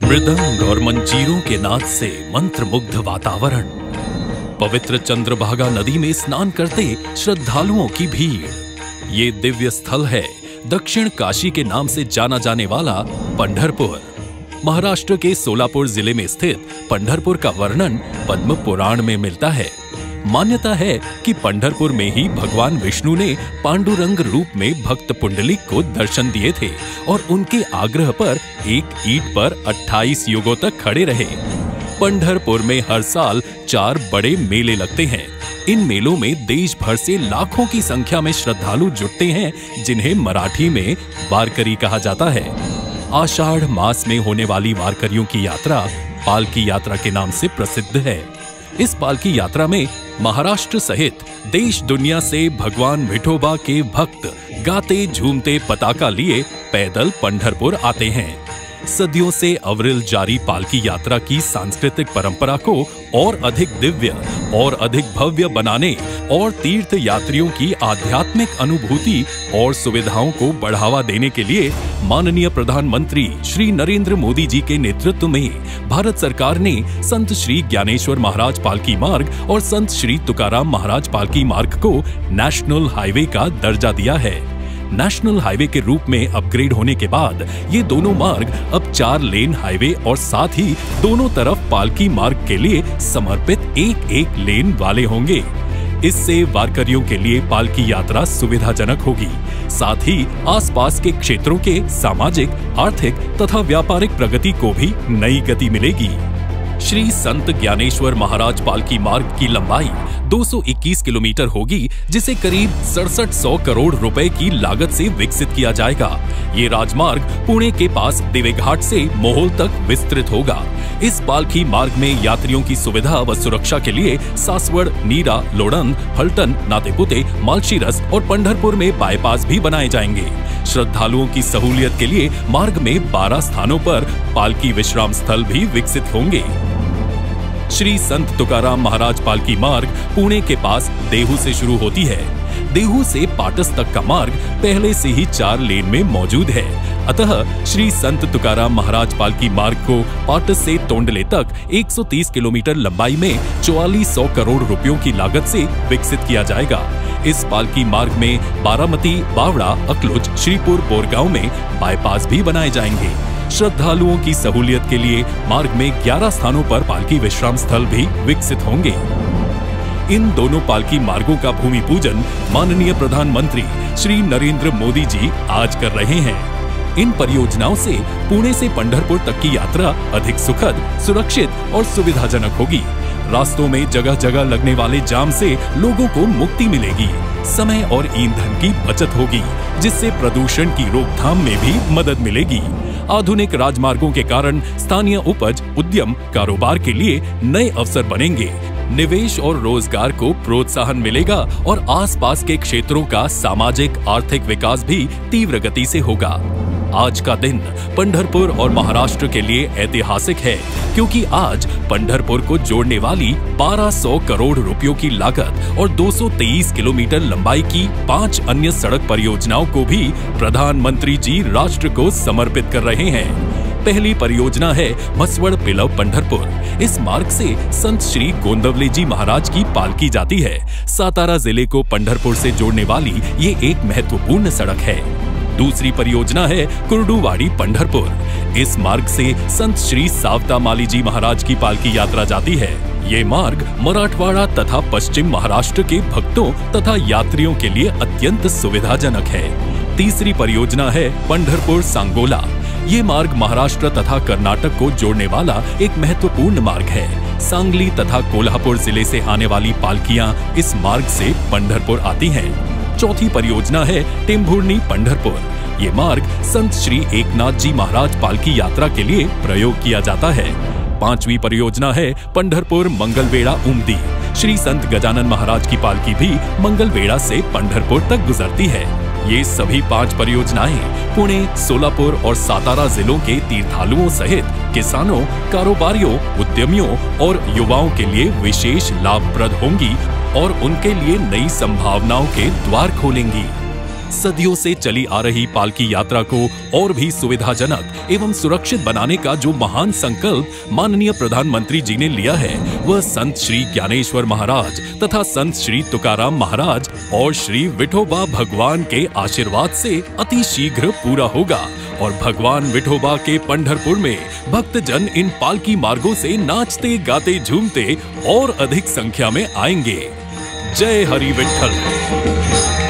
मृदंग और मंजीरों के नाद से मंत्रमुग्ध वातावरण, पवित्र चंद्रभागा नदी में स्नान करते श्रद्धालुओं की भीड़। ये दिव्य स्थल है दक्षिण काशी के नाम से जाना जाने वाला पंढरपुर। महाराष्ट्र के सोलापुर जिले में स्थित पंढरपुर का वर्णन पद्म पुराण में मिलता है। मान्यता है कि पंढरपुर में ही भगवान विष्णु ने पांडुरंग रूप में भक्त पुंडलिक को दर्शन दिए थे और उनके आग्रह पर एक ईंट पर 28 युगों तक खड़े रहे। पंढरपुर में हर साल 4 बड़े मेले लगते हैं। इन मेलों में देश भर से लाखों की संख्या में श्रद्धालु जुटते हैं, जिन्हें मराठी में वारकरी कहा जाता है। आषाढ़ मास में होने वाली वारकरियों की यात्रा पालकी यात्रा के नाम से प्रसिद्ध है। इस पालकी यात्रा में महाराष्ट्र सहित देश दुनिया से भगवान विठोबा के भक्त गाते झूमते पताका लिए पैदल पंढरपुर आते हैं। सदियों से अविरल जारी पालकी यात्रा की सांस्कृतिक परंपरा को और अधिक दिव्य और अधिक भव्य बनाने और तीर्थ यात्रियों की आध्यात्मिक अनुभूति और सुविधाओं को बढ़ावा देने के लिए माननीय प्रधानमंत्री श्री नरेंद्र मोदी जी के नेतृत्व में भारत सरकार ने संत श्री ज्ञानेश्वर महाराज पालकी मार्ग और संत श्री तुकाराम महाराज पालकी मार्ग को नेशनल हाईवे का दर्जा दिया है। नेशनल हाईवे के रूप में अपग्रेड होने के बाद ये दोनों मार्ग अब 4 लेन हाईवे और साथ ही दोनों तरफ पालकी मार्ग के लिए समर्पित एक लेन वाले होंगे। इससे वारकरियों के लिए पालकी यात्रा सुविधाजनक होगी। साथ ही आसपास के क्षेत्रों के सामाजिक, आर्थिक तथा व्यापारिक प्रगति को भी नई गति मिलेगी। श्री संत ज्ञानेश्वर महाराज पालकी मार्ग की लंबाई 221 किलोमीटर होगी, जिसे करीब 6700 करोड़ रुपए की लागत से विकसित किया जाएगा। ये राजमार्ग पुणे के पास दिवेघाट से मोहोल तक विस्तृत होगा। इस पालकी मार्ग में यात्रियों की सुविधा व सुरक्षा के लिए सासवड़, नीरा, लोणंद, फलटन, नातेपुते, मालशीरस और पंढरपुर में बाईपास भी बनाए जाएंगे। श्रद्धालुओं की सहूलियत के लिए मार्ग में 12 स्थानों पर पालकी विश्राम स्थल भी विकसित होंगे। श्री संत तुकाराम महाराज पालकी मार्ग पुणे के पास देहू से शुरू होती है। देहू से पाटस तक का मार्ग पहले से ही 4 लेन में मौजूद है। अतः श्री संत तुकाराम महाराज पालकी मार्ग को पाटस से तोंडले तक 130 किलोमीटर लंबाई में 4400 करोड़ रुपयों की लागत से विकसित किया जाएगा। इस पालकी मार्ग में बारामती, बावड़ा, अकलुज, श्रीपुर, बोरगांव में बाईपास भी बनाए जाएंगे। श्रद्धालुओं की सहूलियत के लिए मार्ग में 11 स्थानों पर पालकी विश्राम स्थल भी विकसित होंगे। इन दोनों पालकी मार्गों का भूमि पूजन माननीय प्रधानमंत्री श्री नरेंद्र मोदी जी आज कर रहे हैं। इन परियोजनाओं से पुणे से पंढरपुर तक की यात्रा अधिक सुखद, सुरक्षित और सुविधाजनक होगी। रास्तों में जगह जगह लगने वाले जाम से लोगों को मुक्ति मिलेगी। समय और ईंधन की बचत होगी, जिससे प्रदूषण की रोकथाम में भी मदद मिलेगी। आधुनिक राजमार्गों के कारण स्थानीय उपज, उद्यम, कारोबार के लिए नए अवसर बनेंगे। निवेश और रोजगार को प्रोत्साहन मिलेगा और आसपास के क्षेत्रों का सामाजिक, आर्थिक विकास भी तीव्र गति से होगा। आज का दिन पंढरपुर और महाराष्ट्र के लिए ऐतिहासिक है, क्योंकि आज पंढरपुर को जोड़ने वाली 1200 करोड़ रुपयों की लागत और 223 किलोमीटर लंबाई की 5 अन्य सड़क परियोजनाओं को भी प्रधानमंत्री जी राष्ट्र को समर्पित कर रहे हैं। पहली परियोजना है मसवड़ पिलव पंढरपुर। इस मार्ग से संत श्री गोंदवले जी महाराज की पालकी जाती है। सातारा जिले को पंढरपुर से जोड़ने वाली ये एक महत्वपूर्ण सड़क है। दूसरी परियोजना है कुर्डुवाड़ी पंढरपुर। इस मार्ग से संत श्री सावता माली जी महाराज की पालकी यात्रा जाती है। ये मार्ग मराठवाड़ा तथा पश्चिम महाराष्ट्र के भक्तों तथा यात्रियों के लिए अत्यंत सुविधाजनक है। तीसरी परियोजना है पंढरपुर सांगोला। ये मार्ग महाराष्ट्र तथा कर्नाटक को जोड़ने वाला एक महत्वपूर्ण मार्ग है। सांगली तथा कोल्हापुर जिले से आने वाली पालकियां इस मार्ग से पंढरपुर आती हैं। चौथी परियोजना है टेम्भुर्णी पंढरपुर। ये मार्ग संत श्री एकनाथ जी महाराज पालकी यात्रा के लिए प्रयोग किया जाता है। पांचवी परियोजना है पंढरपुर मंगलवेढ़ा उमदी। श्री संत गजानन महाराज की पालकी भी मंगलवेढ़ा से पंढरपुर तक गुजरती है। ये सभी 5 परियोजनाएं पुणे, सोलापुर और सातारा जिलों के तीर्थालुओं सहित किसानों, कारोबारियों, उद्यमियों और युवाओं के लिए विशेष लाभप्रद होंगी और उनके लिए नई संभावनाओं के द्वार खोलेंगी। सदियों से चली आ रही पालकी यात्रा को और भी सुविधाजनक एवं सुरक्षित बनाने का जो महान संकल्प माननीय प्रधानमंत्री जी ने लिया है, वह संत श्री ज्ञानेश्वर महाराज तथा संत श्री तुकाराम महाराज और श्री विठोबा भगवान के आशीर्वाद से अति शीघ्र पूरा होगा और भगवान विठोबा के पंढरपुर में भक्तजन इन पालकी मार्गों से नाचते गाते झूमते और अधिक संख्या में आएंगे। जय हरि विठ्ठल।